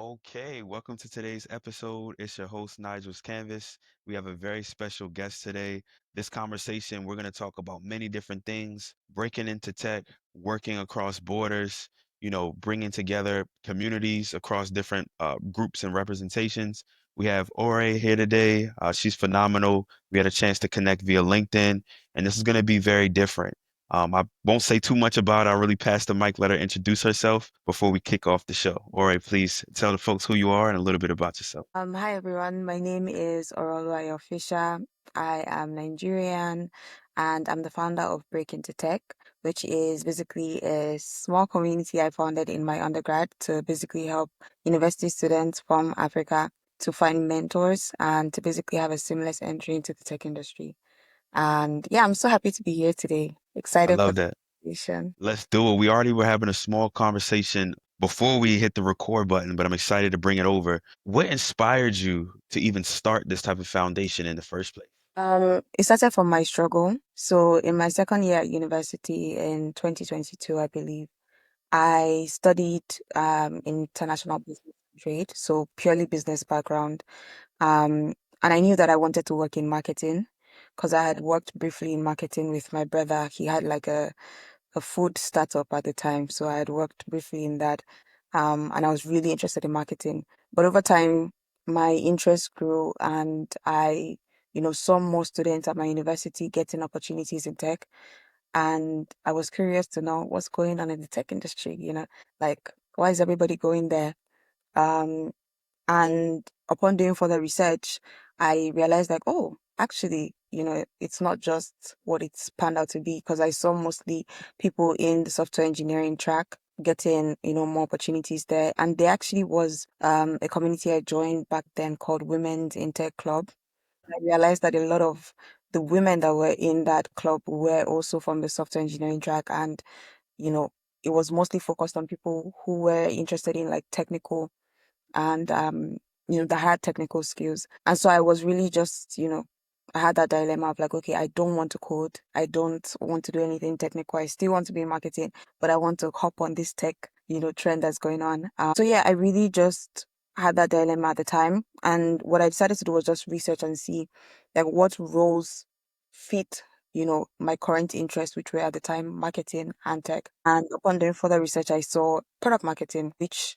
Okay, welcome to today's episode. It's your host, Nigel's Canvas. We have a very special guest today. This conversation, we're going to talk about many different things, breaking into tech, working across borders, bringing together communities across different groups and representations. We have Ore here today. She's phenomenal. We had a chance to connect via LinkedIn, and this is going to be very different. I won't say too much about her. I'll really pass the mic, let her introduce herself before we kick off the show. All right, please tell the folks who you are and a little bit about yourself. Hi everyone. My name is Orolwayo Fisher. I am Nigerian and I'm the founder of Break Into Tech, which is basically a small community I founded in my undergrad to basically help university students from Africa to find mentors and to basically have a seamless entry into the tech industry. And yeah, I'm so happy to be here today. I Excited for love the that. conversation. Let's do it. We already were having a small conversation before we hit the record button, but I'm excited to bring it over. What inspired you to even start this type of foundation in the first place? It started from my struggle. So in my second year at university in 2022, I believe, I studied international business and trade, so purely business background. And I knew that I wanted to work in marketing because I had worked briefly in marketing with my brother. He had like a food startup at the time. So I had worked briefly in that. And I was really interested in marketing. But over time, my interest grew and I saw more students at my university getting opportunities in tech. And I was curious to know what's going on in the tech industry, like why is everybody going there? Um, and upon doing further research, I realized like, oh, actually, it's not just what it's panned out to be because I saw mostly people in the software engineering track getting more opportunities there. And there actually was a community I joined back then called Women's in Tech Club. I realized that a lot of the women that were in that club were also from the software engineering track you know, it was mostly focused on people who were interested in like technical and that had technical skills. And so I was really just I had that dilemma of like, okay, I don't want to code. I don't want to do anything technical. I still want to be in marketing, but I want to hop on this tech trend that's going on. So yeah, I really just had that dilemma at the time. And what I decided to do was just research and see like what roles fit my current interests, which were at the time marketing and tech. And upon doing further research, I saw product marketing, which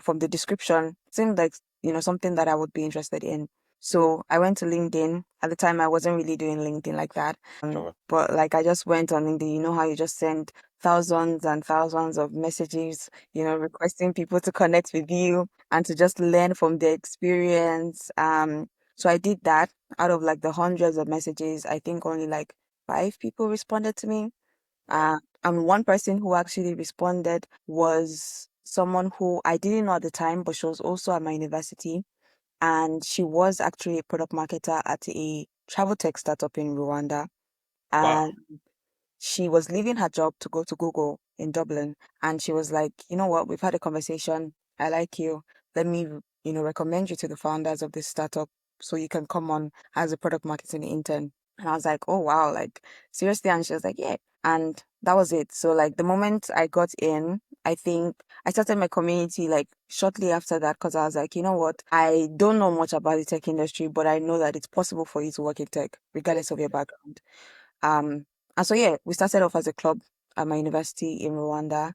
from the description seemed like something that I would be interested in. So I went to LinkedIn. At the time, I wasn't really doing LinkedIn like that. Sure. But like I just went on LinkedIn. You know how you just send thousands and thousands of messages requesting people to connect with you and to just learn from their experience. So I did that. Out of like the hundreds of messages, I think only like five people responded to me. Wow. And one person who actually responded was someone who I didn't know at the time, but she was also at my university. And she was actually a product marketer at a travel tech startup in Rwanda. Wow. And she was leaving her job to go to Google in Dublin. And she was like, you know what, we've had a conversation. I like you. Let me recommend you to the founders of this startup so you can come on as a product marketing intern. And I was like, oh wow, like seriously. And she was like, yeah. And that was it. So like the moment I got in, I think I started my community like shortly after that because I was like, you know what? I don't know much about the tech industry, but I know that it's possible for you to work in tech, regardless of your background. Um, and so yeah, we started off as a club at my university in Rwanda,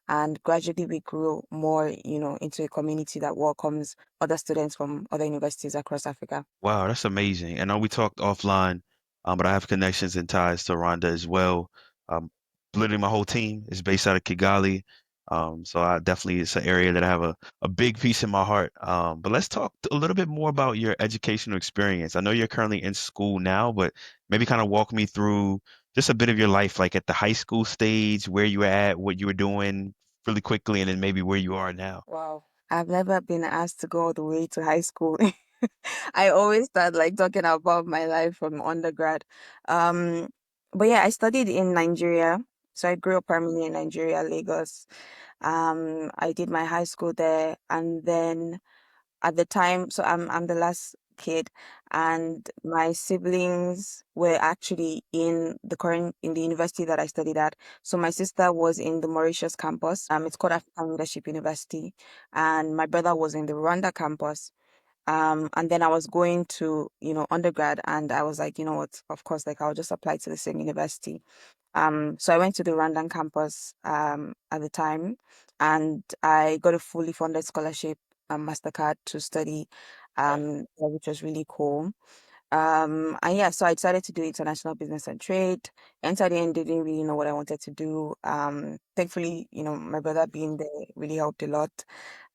and gradually we grew more into a community that welcomes other students from other universities across Africa. Wow, that's amazing. I know we talked offline, but I have connections and ties to Rwanda as well. Um, Literally my whole team is based out of Kigali. So I definitely it's an area that I have a big piece in my heart. But let's talk a little bit more about your educational experience. I know you're currently in school now, but maybe kind of walk me through just a bit of your life, like at the high school stage, where you were at, what you were doing really quickly, and then maybe where you are now. Wow. I've never been asked to go all the way to high school. I always start like talking about my life from undergrad. Um, but yeah, I studied in Nigeria. So I grew up primarily in Nigeria, Lagos. I did my high school there, and then at the time, so I'm the last kid, and my siblings were actually in the university that I studied at. So my sister was in the Mauritius campus. It's called African Leadership University, and my brother was in the Rwanda campus. And then I was going to, undergrad, and I was like, you know what, of course, like I'll just apply to the same university. So I went to the Rwandan campus at the time, and I got a fully funded scholarship, MasterCard to study, which was really cool. And yeah, so I decided to do international business and trade. Entered in, didn't really know what I wanted to do. Thankfully, my brother being there really helped a lot.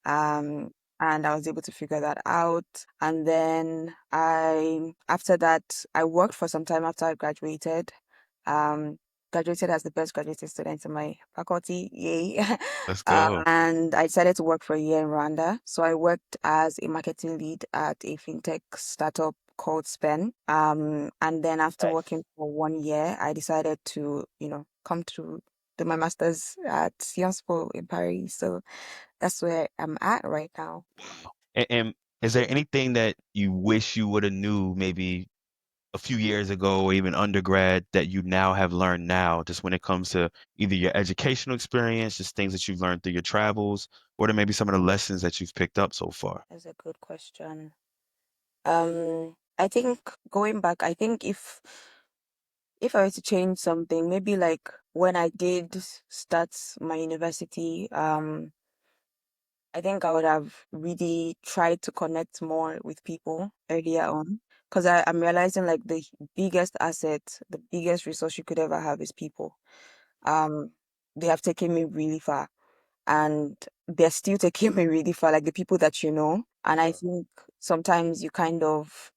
Um, and I was able to figure that out. And then after that, I worked for some time after I graduated. Um, Graduated as the best graduated student in my faculty. Yay. Let's go. And I decided to work for a year in Rwanda. So I worked as a marketing lead at a fintech startup called Spen. And then after Nice. working for 1 year, I decided to, come to do my master's at Sciences Po in Paris. So that's where I'm at right now. And is there anything that you wish you would have knew maybe a few years ago or even undergrad that you now have learned now, just when it comes to either your educational experience, just things that you've learned through your travels, or to maybe some of the lessons that you've picked up so far? That's a good question. I think going back, I think if I were to change something, maybe like when I did start my university, I think I would have really tried to connect more with people earlier on. Because I'm realizing like the biggest asset, the biggest resource you could ever have is people. Um, they have taken me really far, and they're still taking me really far, like the people that you know. And I think sometimes you kind of,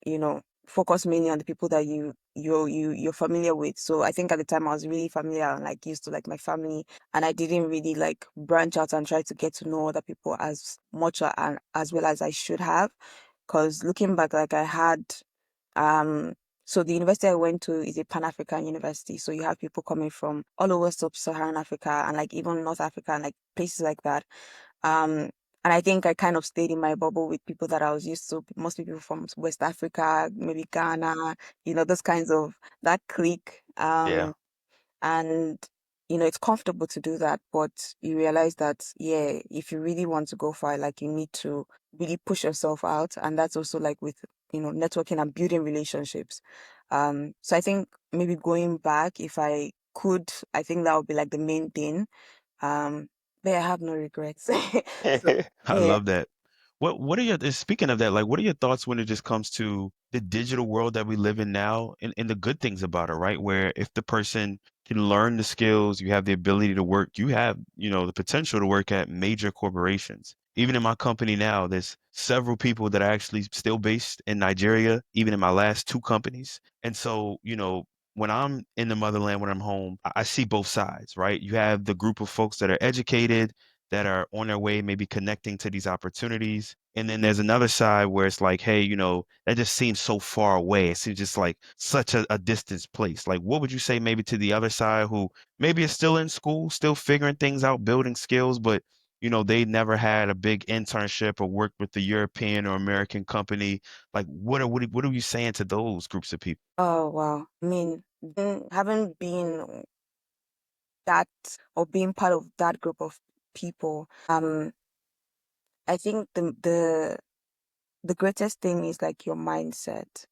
focus mainly on the people that you're familiar with. So I think at the time I was really familiar and like used to like my family, and I didn't really like branch out and try to get to know other people as much and as well as I should have. Because looking back, like I had um so the university I went to is a Pan-African university. So you have people coming from all over sub-Saharan Africa and like even North Africa and like places like that. Um, and I think I kind of stayed in my bubble with people that I was used to, mostly people from West Africa, maybe Ghana, those kinds of that clique. Yeah. And it's comfortable to do that, but you realize that, yeah, if you really want to go far, like you need to really push yourself out. And that's also like with, networking and building relationships. So I think maybe going back, if I could, I think that would be like the main thing. Um, but I have no regrets. So I yeah. love that. What are your speaking of that, like what are your thoughts when it just comes to the digital world that we live in now and the good things about it, right? Where if the person can learn the skills, you have the ability to work, you have, the potential to work at major corporations. Even in my company now, there's several people that are actually still based in Nigeria, even in my last two companies. And so, when I'm in the motherland, when I'm home, I see both sides, right? You have the group of folks that are educated, that are on their way, maybe connecting to these opportunities. And then there's another side where it's like, hey, that just seems so far away. It seems just like such a distant place. Like, what would you say maybe to the other side who maybe is still in school, still figuring things out, building skills, but they never had a big internship or worked with the European or American company. Like, what are you saying to those groups of people? Oh wow. I mean, having been that or being part of that group of people, I think the greatest thing is like your mindset,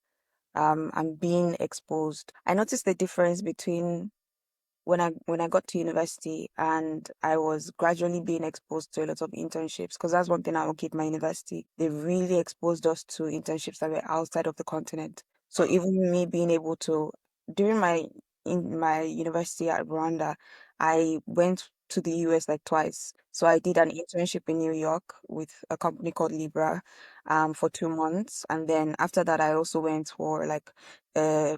and being exposed. I noticed the difference between when I got to university and I was gradually being exposed to a lot of internships, because that's one thing I will keep my university. They really exposed us to internships that were outside of the continent. So even me being able to during my in my university at Rwanda, I went to the US like twice. So I did an internship in New York with a company called Libra for 2 months. And then after that I also went for like a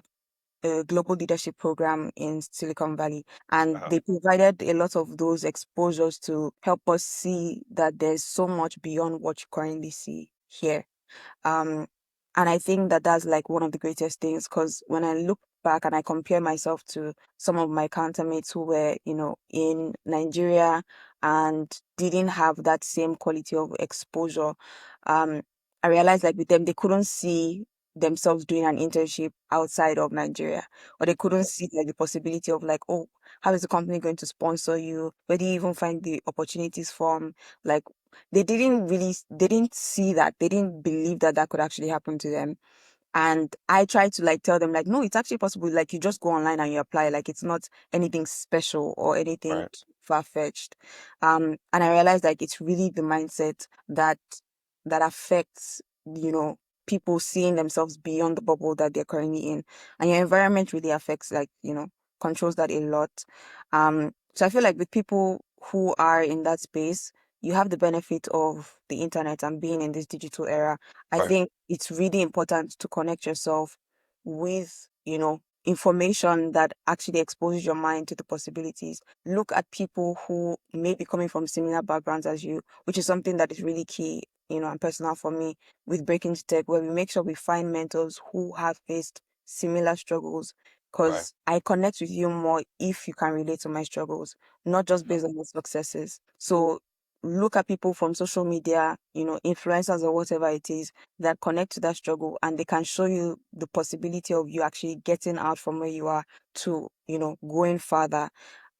a global leadership program in Silicon Valley, and Wow. they provided a lot of those exposures to help us see that there's so much beyond what you currently see here. Um, and I think that that's like one of the greatest things, because when I look back and I compare myself to some of my countermates who were, in Nigeria and didn't have that same quality of exposure, um, I realized like with them, they couldn't see themselves doing an internship outside of Nigeria, or they couldn't see like the possibility of like, oh, how is the company going to sponsor you? Where do you even find the opportunities from? Like, they didn't see that, they didn't believe that that could actually happen to them. And I try to like tell them like, no, it's actually possible. Like you just go online and you apply. Like it's not anything special or anything Right. far-fetched. And I realized like it's really the mindset that affects, you know, people seeing themselves beyond the bubble that they're currently in. And your environment really affects like, you know, controls that a lot. So I feel like with people who are in that space, you have the benefit of the internet and being in this digital era. I Right. think it's really important to connect yourself with, you know, information that actually exposes your mind to the possibilities. Look at people who may be coming from similar backgrounds as you, which is something that is really key, you know, and personal for me with Breaking to Tech, where we make sure we find mentors who have faced similar struggles. Right. Because I connect with you more if you can relate to my struggles, not just Yep. based on my successes. So look at people from social media, you know, influencers or whatever it is that connect to that struggle, and they can show you the possibility of you actually getting out from where you are to, you know, going further.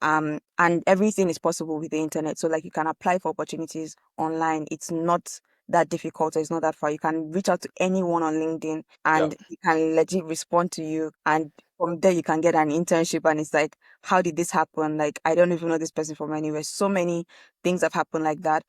And everything is possible with the internet. So like you can apply for opportunities online. It's not that difficult. It's not that far. You can reach out to anyone on LinkedIn and Yep. they can legit respond to you. And from there you can get an internship, and it's like, how did this happen? Like I don't even know this person from anywhere. So many things have happened like that.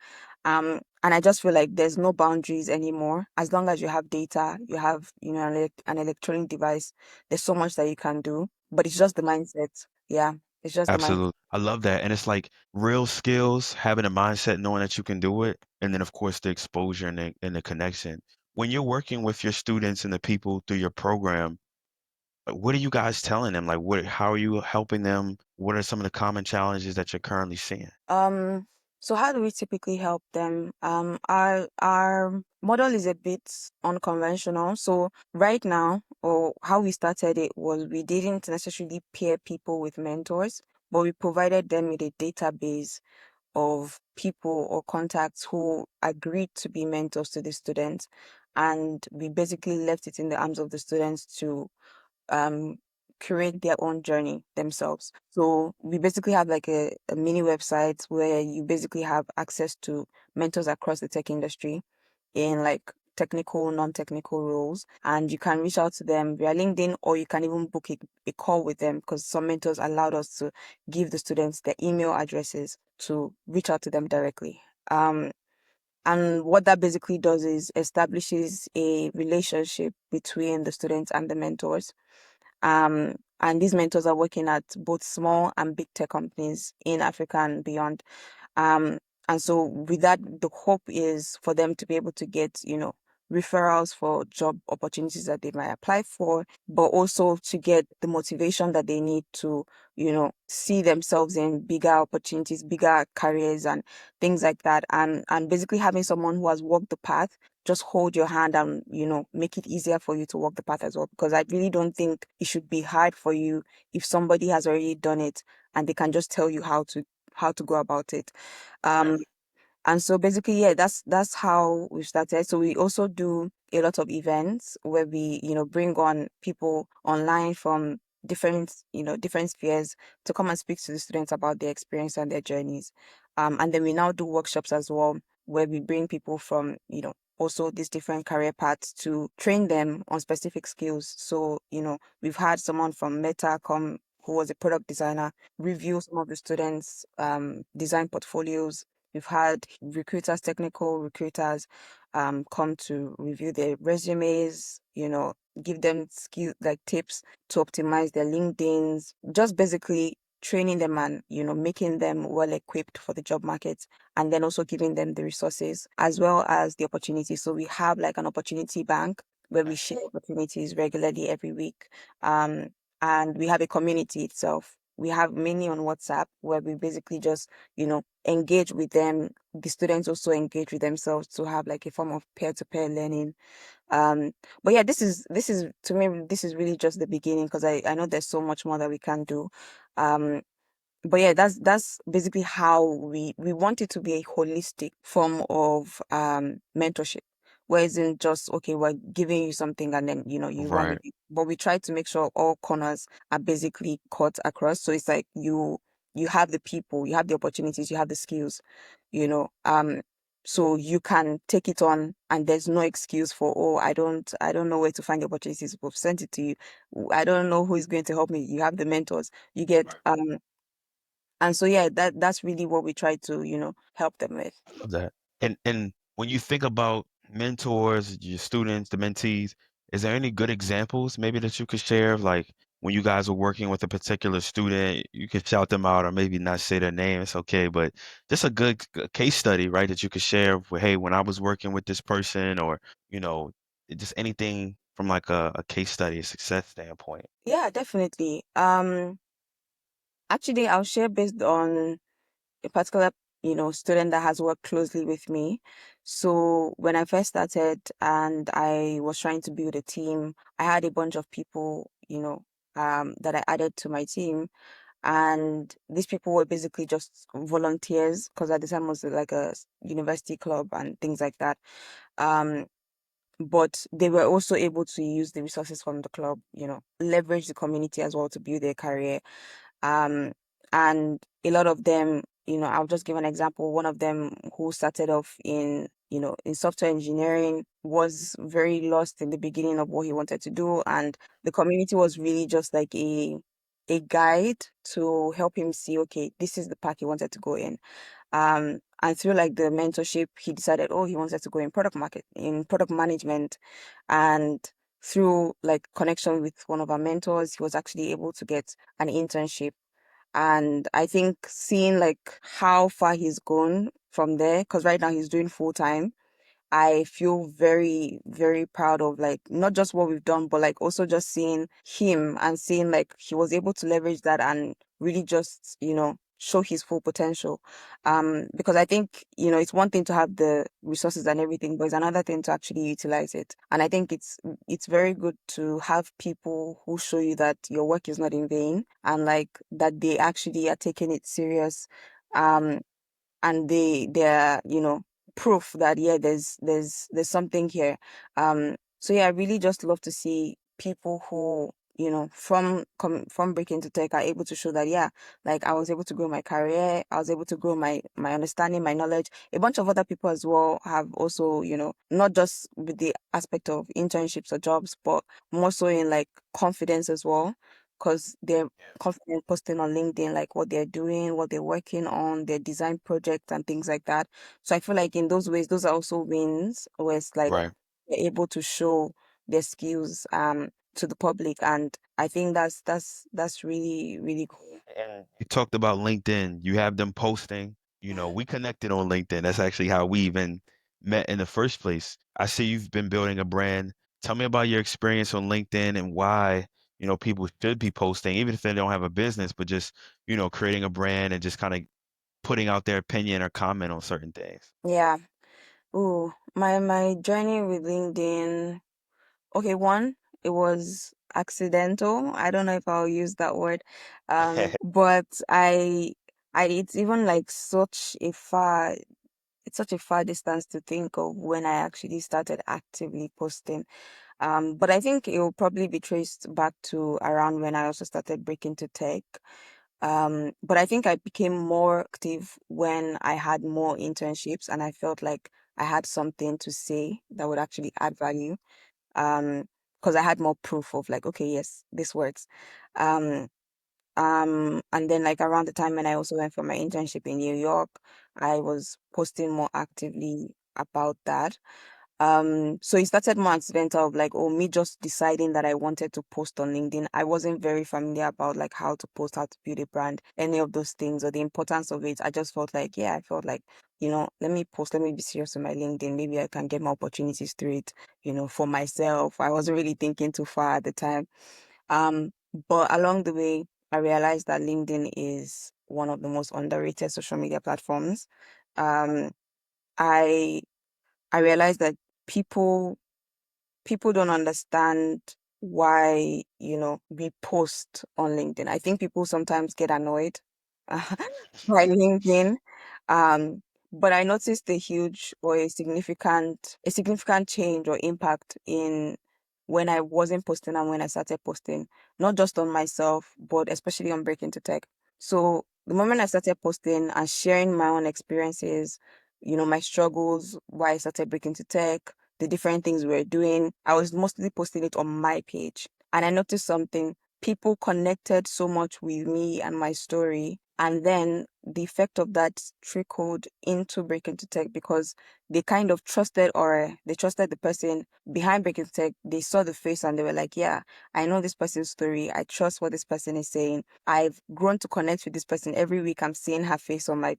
And I just feel like there's no boundaries anymore. As long as you have data, you have, you know, an electronic device, there's so much that you can do. But it's just the mindset. Yeah, it's just the mindset. Absolutely. I love that. And it's like real skills, having a mindset, knowing that you can do it, and then of course the exposure and the connection. When you're working with your students and the people through your program, what are you guys telling them? Like how are you helping them? What are some of the common challenges that you're currently seeing? Um, so how do we typically help them? Our model is a bit unconventional. So right now, or how we started it was we didn't necessarily pair people with mentors, but we provided them with a database of people or contacts who agreed to be mentors to the students. And we basically left it in the arms of the students to um create their own journey themselves. So we basically have like a mini website where you basically have access to mentors across the tech industry in like technical, non-technical roles, and you can reach out to them via LinkedIn, or you can even book a call with them, because some mentors allowed us to give the students their email addresses to reach out to them directly. And what that basically does is establishes a relationship between the students and the mentors. And these mentors are working at both small and big tech companies in Africa and beyond. Um, and so with that, the hope is for them to be able to get, you know, referrals for job opportunities that they might apply for, but also to get the motivation that they need to, you know, see themselves in bigger opportunities, bigger careers and things like that. And basically having someone who has walked the path just hold your hand and, you know, make it easier for you to walk the path as well. Because I really don't think it should be hard for you if somebody has already done it and they can just tell you how to go about it. Right. Um, and so basically, yeah, that's how we started. So we also do a lot of events where we, you know, bring on people online from different, you know, different spheres to come and speak to the students about their experience and their journeys. And then we now do workshops as well, where we bring people from, you know, also these different career paths to train them on specific skills. So, you know, we've had someone from Meta come who was a product designer review some of the students' design portfolios. We've had recruiters, technical recruiters, come to review their resumes, you know, give them skill like tips to optimize their LinkedIn's, just basically training them and, you know, making them well equipped for the job market, and then also giving them the resources as well as the opportunities. So we have like an opportunity bank where we share opportunities regularly every week. Um, and we have a community itself. We have many on WhatsApp where we basically just, you know, engage with them. The students also engage with themselves to have like a form of peer-to-peer learning. But yeah, this is to me, this is really just the beginning, because I know there's so much more that we can do. Um, but yeah, that's basically how we want it to be a holistic form of mentorship, where it isn't just okay, we're giving you something and then you run with Right. it. But we try to make sure all corners are basically cut across. So it's like you have the people, you have the opportunities, you have the skills, you know. So you can take it on and there's no excuse for, oh, I don't know where to find the opportunities. We've sent it to you. I don't know who is going to help me. You have the mentors. You get and so yeah, that's really what we try to, help them with. Love that. And when you think about mentors, your students, the mentees, is there any good examples maybe that you could share of like when you guys were working with a particular student, you could shout them out or maybe not say their name, it's okay, but just a good case study, right, that you could share with, hey, when I was working with this person or, you know, just anything from like a case study, a success standpoint. Yeah, definitely. Actually, I'll share based on a particular, student that has worked closely with me. So when I first started and I was trying to build a team, I had a bunch of people, that I added to my team. And these people were basically just volunteers because at the time it was like a university club and things like that. Um, but they were also able to use the resources from the club, leverage the community as well to build their career. Um, and a lot of them, I'll just give an example. One of them who started off in software engineering was very lost in the beginning of what he wanted to do. And the community was really just like a guide to help him see, okay, this is the path he wanted to go in. And through like the mentorship, he decided, oh, he wanted to go in product management. And through like connection with one of our mentors, he was actually able to get an internship. And I think seeing like how far he's gone from there, because right now he's doing full time, I feel very, very proud of like not just what we've done, but like also just seeing him and seeing like he was able to leverage that and really just, show his full potential. Because I think, it's one thing to have the resources and everything, but it's another thing to actually utilize it. And I think it's very good to have people who show you that your work is not in vain and like that they actually are taking it serious. Um, and they're proof that yeah there's something here. So yeah, I really just love to see people who from break into tech are able to show that yeah, like I was able to grow my career, I was able to grow my understanding, my knowledge. A bunch of other people as well have also, not just with the aspect of internships or jobs, but more so in like confidence as well, because they're confident posting on LinkedIn, like what they're doing, what they're working on, their design projects and things like that. So I feel like in those ways, those are also wins where it's like Right. they're able to show their skills to the public. And I think that's really, really cool. And you talked about LinkedIn. You have them posting. You know, we connected on LinkedIn. That's actually how we even met in the first place. I see you've been building a brand. Tell me about your experience on LinkedIn and why, people should be posting, even if they don't have a business, but just, creating a brand and just kind of putting out their opinion or comment on certain things. Yeah. Ooh, my journey with LinkedIn. Okay, one, it was accidental. I don't know if I'll use that word. But I it's even like such a far distance to think of when I actually started actively posting. But I think it will probably be traced back to around when I also started breaking to tech. But I think I became more active when I had more internships and I felt like I had something to say that would actually add value. Um, because I had more proof of like, okay, yes, this works. Um, and then like around the time when I also went for my internship in New York, I was posting more actively about that. So it started more accidental of like, oh, me just deciding that I wanted to post on LinkedIn. I wasn't very familiar about like how to post, how to build a brand, any of those things or the importance of it. I just felt like, yeah, I felt like, let me post, let me be serious with my LinkedIn. Maybe I can get more opportunities through it, for myself. I wasn't really thinking too far at the time. Um, but along the way, I realized that LinkedIn is one of the most underrated social media platforms. Um, I I realized that people people don't understand why, we post on LinkedIn. I think people sometimes get annoyed by LinkedIn. but I noticed a huge or a significant change or impact in when I wasn't posting and when I started posting, not just on myself, but especially on Break Into Tech. So the moment I started posting and sharing my own experiences, my struggles, why I started Break Into Tech, the different things we were doing, I was mostly posting it on my page. And I noticed something. People connected so much with me and my story. And then the effect of that trickled into Break Into Tech because they kind of trusted or they trusted the person behind Break Into Tech. They saw the face and they were like, yeah, I know this person's story. I trust what this person is saying. I've grown to connect with this person. Every week I'm seeing her face on my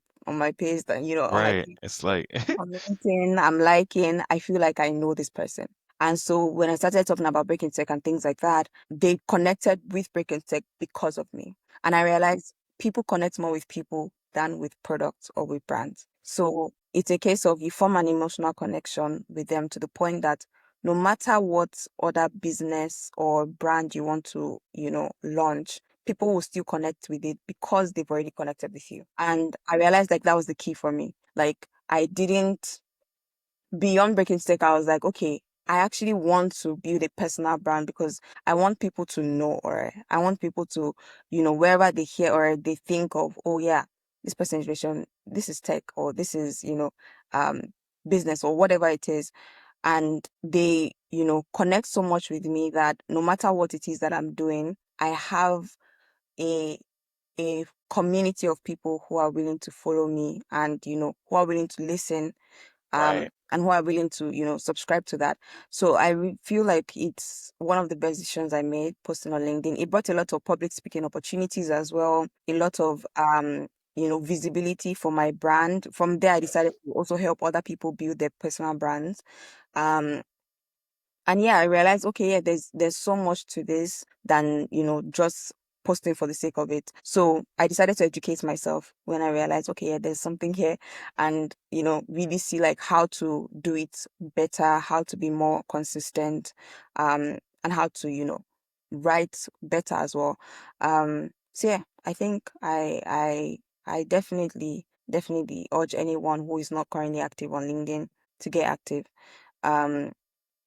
page that, on my Right. It's like commenting, I'm liking, I feel like I know this person. And so when I started talking about Breaking Tech and things like that, they connected with Breaking Tech because of me. And I realized people connect more with people than with products or with brands. So it's a case of you form an emotional connection with them to the point that no matter what other business or brand you want to, launch, people will still connect with it because they've already connected with you. And I realized like that was the key for me. Like I didn't beyond breaking stick, I was like, okay, I actually want to build a personal brand because I want people to know or I want people to, wherever they hear or they think of, oh yeah, this person is relation, this is tech or this is, um business or whatever it is. And they, connect so much with me that no matter what it is that I'm doing, I have a a community of people who are willing to follow me and who are willing to listen right. and who are willing to subscribe to that. So feel like it's one of the best decisions I made posting on LinkedIn. It brought a lot of public speaking opportunities as well, a lot of visibility for my brand. From there I decided to also help other people build their personal brands. um and yeah, I realized, okay, yeah, there's so much to this than, just posting for the sake of it. So I decided to educate myself when I realized, okay, yeah, there's something here and, really see like how to do it better, how to be more consistent, and how to, write better as well. So yeah, I think I definitely urge anyone who is not currently active on LinkedIn to get active. Um,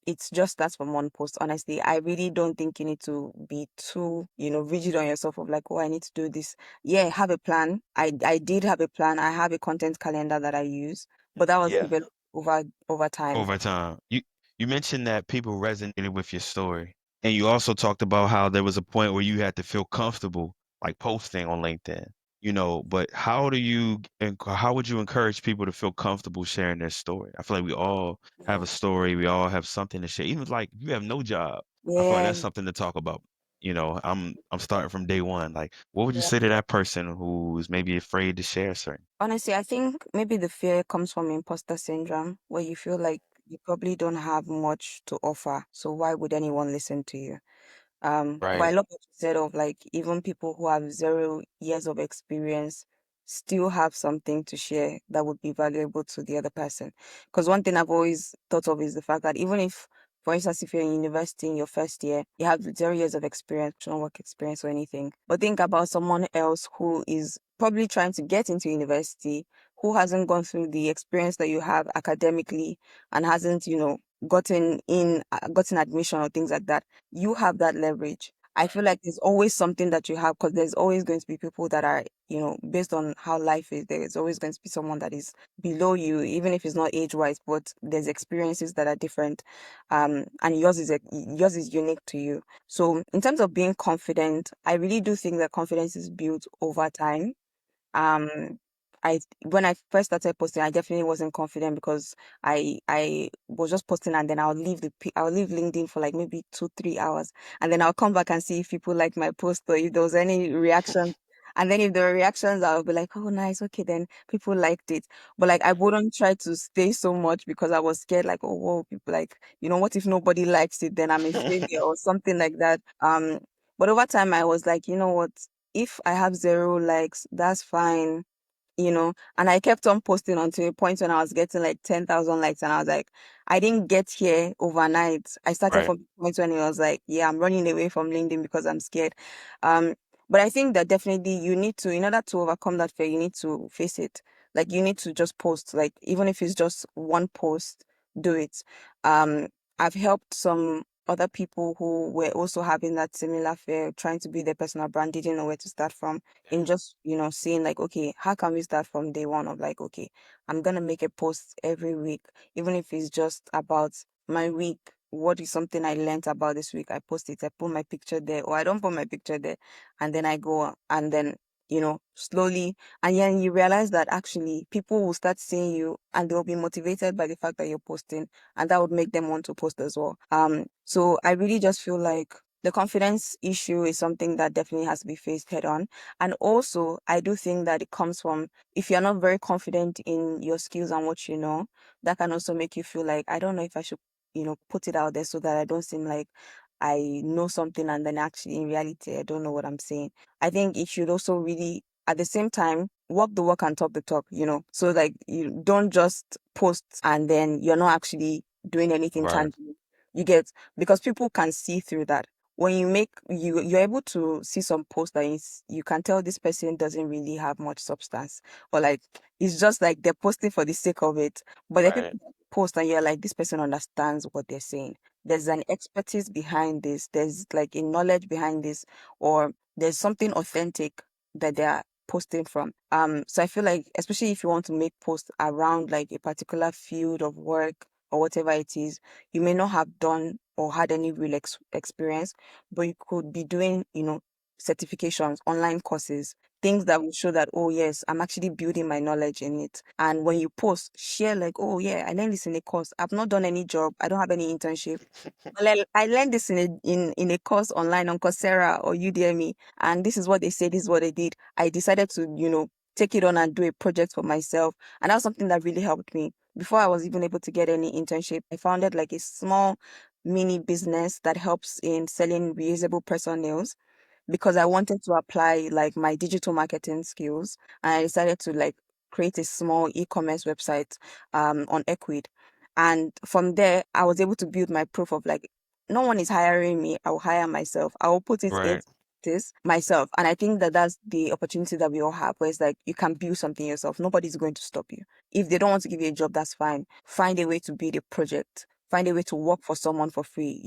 it's just that from one post. Honestly, I really don't think you need to be too, rigid on yourself of like, oh, I need to do this. Yeah, have a plan. I did have a plan. I have a content calendar that I use, but that was Yeah. developed over time. Over time. You mentioned that people resonated with your story, and you also talked about how there was a point where you had to feel comfortable like posting on LinkedIn. But how would you encourage people to feel comfortable sharing their story? I feel like we all have Yeah. a story, we all have something to share. Even like if you have no job, I feel like Yeah. that's something to talk about. I'm starting from day one. Like, what would you Yeah. say to that person who's maybe afraid to share certain? Honestly, I think maybe the fear comes from imposter syndrome, where you feel like you probably don't have much to offer. So why would anyone listen to you? But I Right. love what you said of like even people who have 0 years of experience still have something to share that would be valuable to the other person. Because one thing I've always thought of is the fact that even if, for instance, if you're in university in your first year, you have 0 years of experience, no work experience or anything. But think about someone else who is probably trying to get into university, who hasn't gone through the experience that you have academically and hasn't, gotten admission or things like that. You have that leverage. I feel like there's always something that you have because there's always going to be people that are, based on how life is, there is always going to be someone that is below you, even if it's not age wise, but there's experiences that are different. And yours is unique to you. So in terms of being confident, I really do think that confidence is built over time. um I when I first started posting, I definitely wasn't confident because I was just posting and then I'll leave LinkedIn for like maybe 2 3 hours and then I'll come back and see if people like my post or if there was any reaction. And then if there were reactions, I'll be like, oh nice, okay, then people liked it. But like I wouldn't try to stay so much because I was scared, like, oh whoa, people like, what if nobody likes it? Then I'm a failure or something like that. But over time I was like, you know what? If I have 0 likes, that's fine, And I kept on posting until a point when I was getting like 10,000 likes, and I was like, I didn't get here overnight. I started Right. from the point when it was like, yeah, I'm running away from LinkedIn because I'm scared. Um, but I think that definitely you need to, in order to overcome that fear, you need to face it. Like you need to just post, like even if it's just one post, do it. Um, I've helped some other people who were also having that similar fear, trying to be their personal brand, didn't know where to start from, in just, seeing like, okay, how can we start from day one of like, okay, I'm gonna make a post every week, even if it's just about my week. What is something I learned about this week? I post it, I put my picture there, or I don't put my picture there, and then I go and then, slowly, and then you realize that actually people will start seeing you and they'll be motivated by the fact that you're posting, and that would make them want to post as well. So I really just feel like the confidence issue is something that definitely has to be faced head on. And also, I do think that it comes from, if you're not very confident in your skills and what you know, that can also make you feel like, I don't know if I should, put it out there so that I don't seem like I know something and then actually in reality, I don't know what I'm saying. I think it should also really, at the same time, walk the walk and talk the talk. So like you don't just post and then you're not actually doing anything Right. tangible. You get, because people can see through that. When you're able to see some posts that you can tell this person doesn't really have much substance, or like it's just like they're posting for the sake of it. But the Right. people that post and you're like, this person understands what they're saying. There's an expertise behind this. There's like a knowledge behind this, or there's something authentic that they're posting from. So I feel like, especially if you want to make posts around like a particular field of work or whatever it is, you may not have done or had any real experience, but you could be doing, certifications, online courses, things that will show that, oh yes, I'm actually building my knowledge in it. And when you post, share like, oh yeah, I learned this in a course. I've not done any job. I don't have any internship. Well, I learned this in a course online on Coursera or Udemy, and this is what they said. This is what they did. I decided to, take it on and do a project for myself, and that was something that really helped me. Before I was even able to get any internship, I founded like a small mini business that helps in selling reusable personal nails, because I wanted to apply like my digital marketing skills. And I decided to like create a small e-commerce website on Equid. And from there, I was able to build my proof of like, no one is hiring me. I'll hire myself. I will put it in Right. this myself. And I think that that's the opportunity that we all have, where it's like you can build something yourself. Nobody's going to stop you. If they don't want to give you a job, that's fine. Find a way to build a project. Find a way to work for someone for free,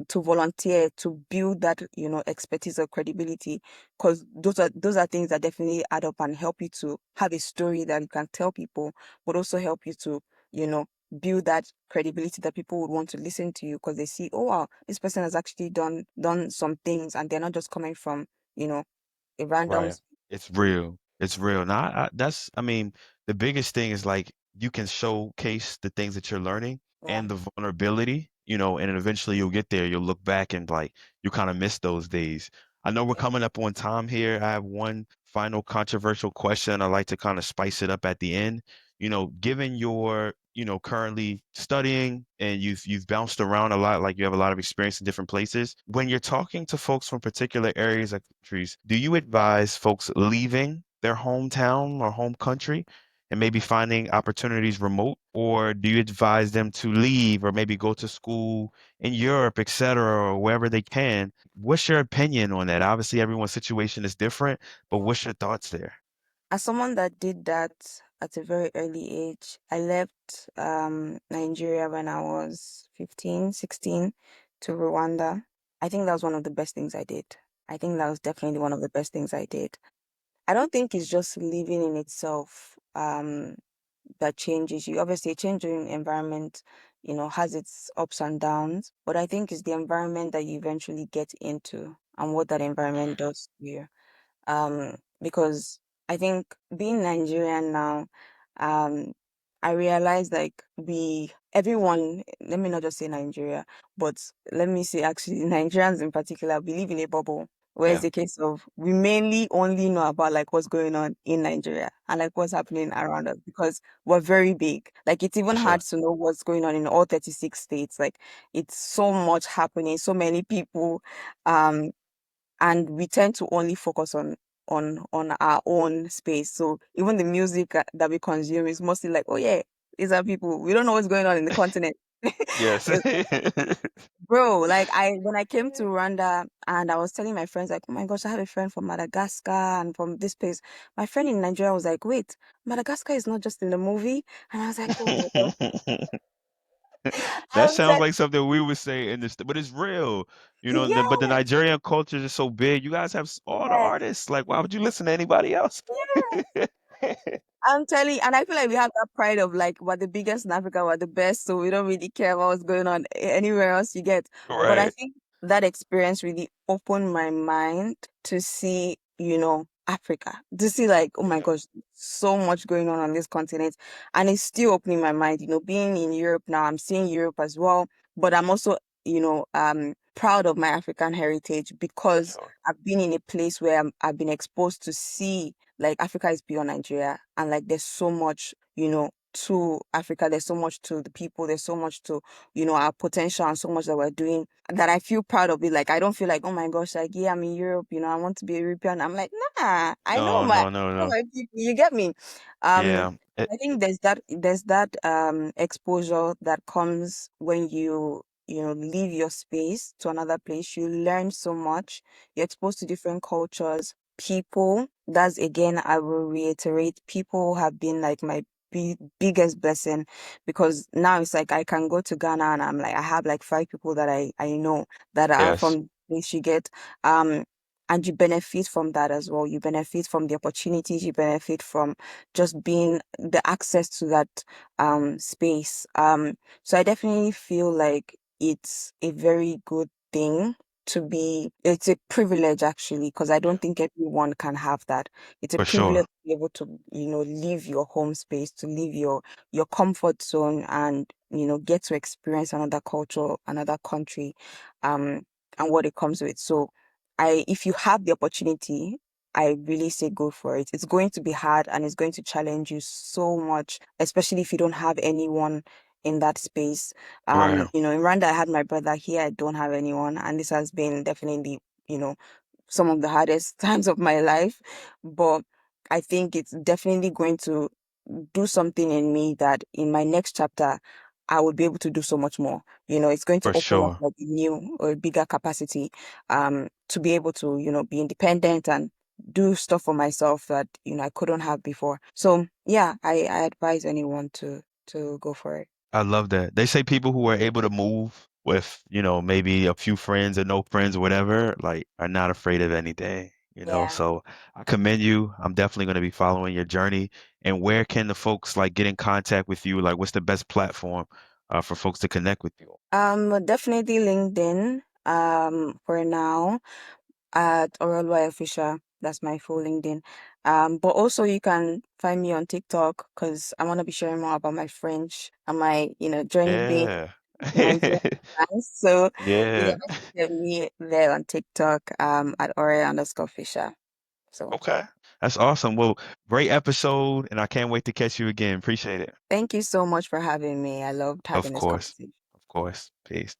to volunteer, to build that, expertise or credibility. Because those are things that definitely add up and help you to have a story that you can tell people, but also help you to, you know, build that credibility that people would want to listen to you, because they see, oh wow, this person has actually done some things and they're not just coming from, you know, a random. Right. It's real. It's real. Now, I mean, the biggest thing is like you can showcase the things that you're learning Yeah. and the vulnerability, and then eventually you'll get there. You'll look back and like you kind of miss those days. I know we're Yeah. coming up on time here. I have one final controversial question. I like to kind of spice it up at the end. Given your, currently studying and you've bounced around a lot, like you have a lot of experience in different places. When you're talking to folks from particular areas of countries, do you advise folks leaving their hometown or home country and maybe finding opportunities remote, or do you advise them to leave or maybe go to school in Europe, etc., or wherever they can? What's your opinion on that? Obviously, everyone's situation is different, but what's your thoughts there? As someone that did that at a very early age, I left Nigeria when I was 15, 16 to Rwanda. I think that was one of the best things I did. I think that was definitely one of the best things I did. I don't think it's just living in itself that changes you. Obviously, a changing environment, has its ups and downs, but I think it's the environment that you eventually get into and what that environment does to you. Because I think being Nigerian now, um, I realize like everyone, let me not just say Nigeria, but let me say actually Nigerians in particular, we live in a bubble. Where it's Yeah, a case of we mainly only know about like what's going on in Nigeria and like what's happening around us, because we're very big. Like it's even for hard sure. to know what's going on in all 36 states. Like it's so much happening, so many people. Um, and we tend to only focus on our own space. So even the music that we consume is mostly like, oh yeah, these are people. We don't know what's going on in the continent. Yes. Bro, like I when I came to Rwanda and I was telling my friends like, oh my gosh, I have a friend from Madagascar and from this place. My friend in Nigeria was like, wait, Madagascar is not just in the movie. And I was like, oh my God. I That was sounds like, like something we would say in this, but it's real, but the yeah, Nigerian culture is so big. You guys have all the yes, artists. Like, why would you listen to anybody else? yeah. I'm telling you, and I feel like we have that pride of like we're the biggest in Africa, we're the best, so we don't really care about what's going on anywhere else you get. But I Right. think that experience really opened my mind to see, Africa, to see like, oh my Yeah. gosh, so much going on this continent, and it's still opening my mind. Being in Europe now, I'm seeing Europe as well, but I'm also, proud of my African heritage For because sure. I've been in a place where I've been exposed to see like Africa is beyond Nigeria, and like there's so much, to Africa. There's so much to the people. There's so much to, our potential and so much that we're doing that I feel proud of it. Like I don't feel like, oh my gosh, like yeah, I'm in Europe. I want to be a European. I'm like, nah, No, no, no, I know no. my people. You get me? Um, Yeah. I think there's that exposure that comes when you leave your space to another place. You learn so much. You're exposed to different cultures, people. That's again, I will reiterate, people have been like my biggest blessing because now it's like I can go to Ghana and I'm like I have like five people that I know that are Yes. from this you get um and you benefit from that as well. You benefit from the opportunities, you benefit from just being the access to that space. So I definitely feel like it's a very good thing it's a privilege actually, because I Yeah. don't think everyone can have that. It's a For privilege sure. to be able to, leave your home space, to leave your comfort zone and, get to experience another culture, another country, um, and what it comes with. So if you have the opportunity, I really say go for it. It's going to be hard and it's going to challenge you so much, especially if you don't have anyone in that space. Right. In Rwanda, I had my brother. Here, I don't have anyone, and this has been definitely, you know, some of the hardest times of my life. But I think it's definitely going to do something in me that in my next chapter, I would be able to do so much more. It's going to For open up sure. like a new or a bigger capacity, to be able to, be independent and do stuff for myself that, I couldn't have before. So yeah, I advise anyone to go for it. I love that. They say people who are able to move with, maybe a few friends or no friends or whatever, like are not afraid of anything. Yeah. So I commend you. I'm definitely going to be following your journey. And where can the folks like get in contact with you? Like, what's the best platform for folks to connect with you? Definitely LinkedIn. For now, at Orolwa Official. That's my full LinkedIn. But also you can find me on TikTok because I want to be sharing more about my French and my, journey being Yeah. Nigerian. So you Yeah. can also get me there on TikTok, at Ore_official. So Okay. That's awesome. Well, great episode, and I can't wait to catch you again. Appreciate it. thank you so much for having me. I loved Of having this course. conversation. Of course. Peace.